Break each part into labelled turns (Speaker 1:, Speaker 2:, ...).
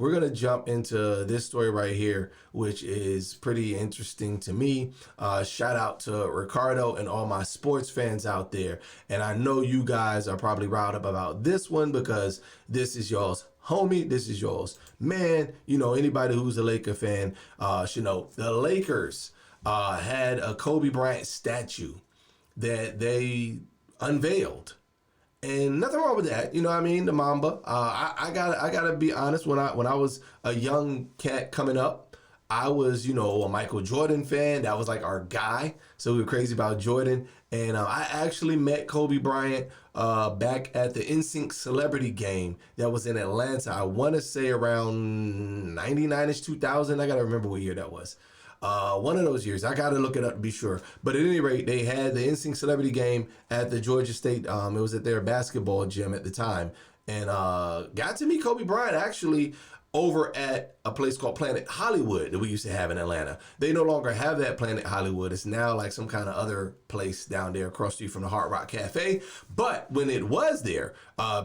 Speaker 1: we're going to jump into this story right here, which is pretty interesting to me. Shout out to Ricardo and all my sports fans out there. And I know you guys are probably riled up about this one because this is y'all's homie. This is y'all's man. You know, anybody who's a Laker fan should know the Lakers had a Kobe Bryant statue that they unveiled. And nothing wrong with that, you know what I mean? The Mamba. I gotta be honest. When I was a young cat coming up, I was, you know, a Michael Jordan fan. That was like our guy. So we were crazy about Jordan. And I actually met Kobe Bryant back at the NSYNC Celebrity Game that was in Atlanta. I want to say around 99-ish, 2000. I gotta remember what year that was. One of those years. I got to look it up to be sure. But at any rate, they had the NSYNC Celebrity Game at the Georgia State. It was at their basketball gym at the time. And got to meet Kobe Bryant actually over at a place called Planet Hollywood that we used to have in Atlanta. They no longer have that Planet Hollywood. It's now like some kind of other place down there across the street from the Hard Rock Cafe. But when it was there,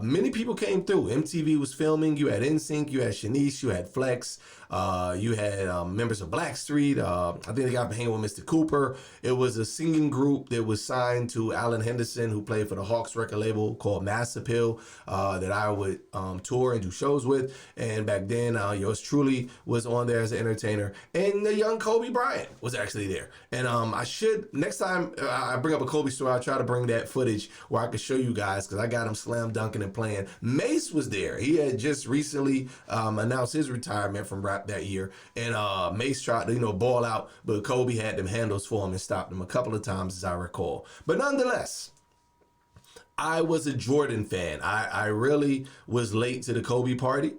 Speaker 1: many people came through. MTV was filming. You had NSYNC, you had Shanice, you had Flex, you had members of Blackstreet. I think they got hanging with Mr. Cooper. It was a singing group that was signed to Alan Henderson, who played for the Hawks record label called Mass Appeal, that I would tour and do shows with. And back then, yours truly was on there as an entertainer, and the young Kobe Bryant was actually there. And I should, next time I bring up a Kobe story, I'll try to bring that footage where I can show you guys, because I got him slam dunking and playing. Mace was there. He had just recently announced his retirement from rap that year, and Mace tried to, you know, ball out, but Kobe had them handles for him and stopped him a couple of times, as I recall. But nonetheless, I was a Jordan fan. I really was late to the Kobe party.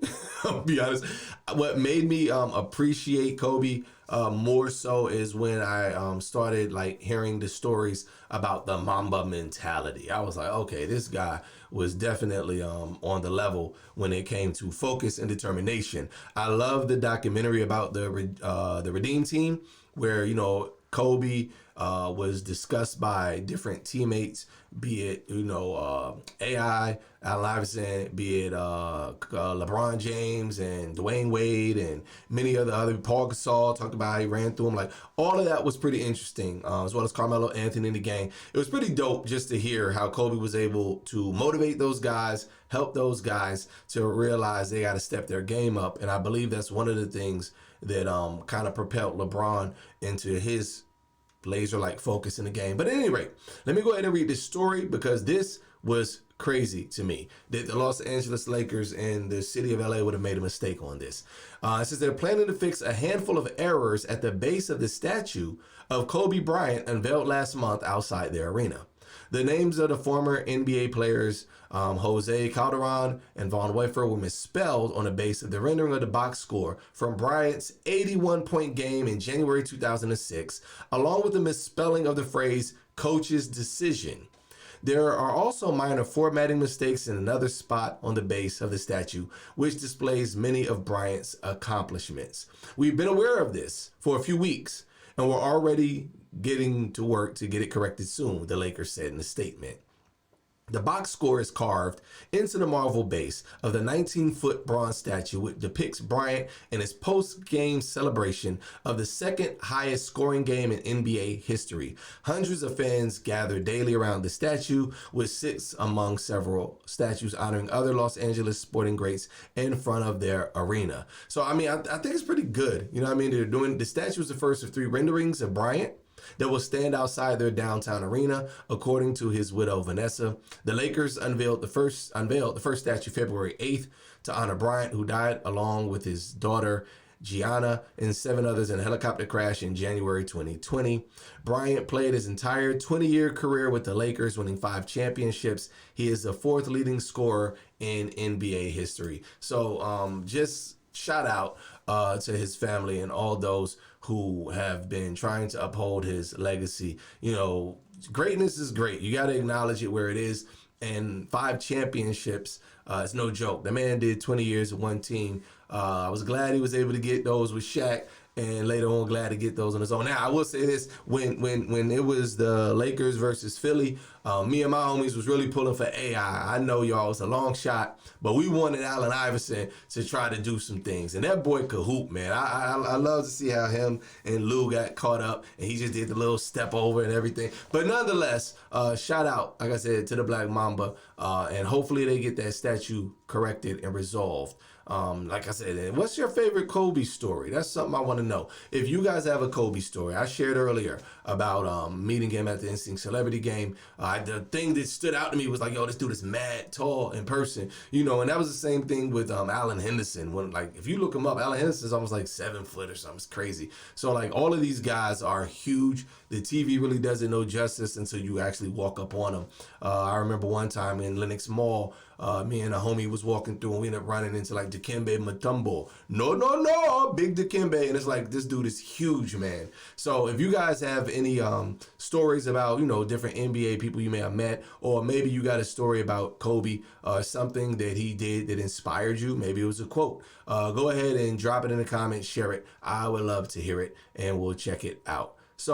Speaker 1: I'll be honest. What made me appreciate Kobe more so is when I started like hearing the stories about the Mamba mentality. I was like, okay, this guy was definitely on the level when it came to focus and determination. I love the documentary about the Redeem Team, where, you know, Kobe was discussed by different teammates, be it, you know, AI, Allen Iverson, be it LeBron James and Dwayne Wade and many other Paul Gasol talked about how he ran through them. Like, all of that was pretty interesting, as well as Carmelo Anthony in the game. It was pretty dope just to hear how Kobe was able to motivate those guys, help those guys to realize they got to step their game up. And I believe that's one of the things that kind of propelled LeBron into his laser-like focus in the game. But at any rate, let me go ahead and read this story, because this was crazy to me that the Los Angeles Lakers and the city of LA would have made a mistake on this. It says they're planning to fix a handful of errors at the base of the statue of Kobe Bryant unveiled last month outside their arena. The names of the former NBA players, Jose Calderon and Von Wafer, were misspelled on the base of the rendering of the box score from Bryant's 81-point game in January 2006, along with the misspelling of the phrase "coach's decision." There are also minor formatting mistakes in another spot on the base of the statue, which displays many of Bryant's accomplishments. We've been aware of this for a few weeks, and we're already getting to work to get it corrected soon, the Lakers said in a statement. The box score is carved into the marble base of the 19-foot bronze statue, which depicts Bryant in his post-game celebration of the second highest scoring game in NBA history. Hundreds of fans gather daily around the statue, which sits among several statues honoring other Los Angeles sporting greats in front of their arena. So, I mean, I think it's pretty good. You know what I mean? They're doing, the statue is the first of 3 renderings of Bryant that will stand outside their downtown arena, according to his widow, Vanessa. The Lakers unveiled the first statue February 8th to honor Bryant, who died along with his daughter, Gianna, and 7 others in a helicopter crash in January 2020. Bryant played his entire 20-year career with the Lakers, winning 5 championships. He is the 4th leading scorer in NBA history. So just shout out to his family and all those who have been trying to uphold his legacy. You know, greatness is great. You got to acknowledge it where it is. And 5 championships, it's no joke. The man did 20 years with one team. I was glad he was able to get those with Shaq, and later on glad to get those on his own. Now I will say this: when it was the Lakers versus Philly, me and my homies was really pulling for AI. I know y'all was a long shot, but we wanted Allen Iverson to try to do some things, and that boy could hoop, man. I love to see how him and Lou got caught up, and he just did the little step over and everything. But nonetheless, shout out, like I said, to the Black Mamba, and hopefully they get that statue corrected and resolved. Like I said, what's your favorite Kobe story? That's something I want to know. If you guys have a Kobe story, I shared earlier about meeting him at the Instinct Celebrity Game. The thing that stood out to me was like, yo, this dude is mad tall in person, you know, and that was the same thing with Allen Henderson. When, like, if you look him up, Allen Henderson's almost like 7 foot or something. It's crazy. So like all of these guys are huge. The TV really doesn't know justice until you actually walk up on them. I remember one time in Lenox Mall, me and a homie was walking through and we ended up running into like Dikembe Mutombo. No, big Dikembe. And it's like, this dude is huge, man. So if you guys have any stories about, you know, different NBA people you may have met, or maybe you got a story about Kobe, something that he did that inspired you, maybe it was a quote, go ahead and drop it in the comments, share it. I would love to hear it, and we'll check it out. So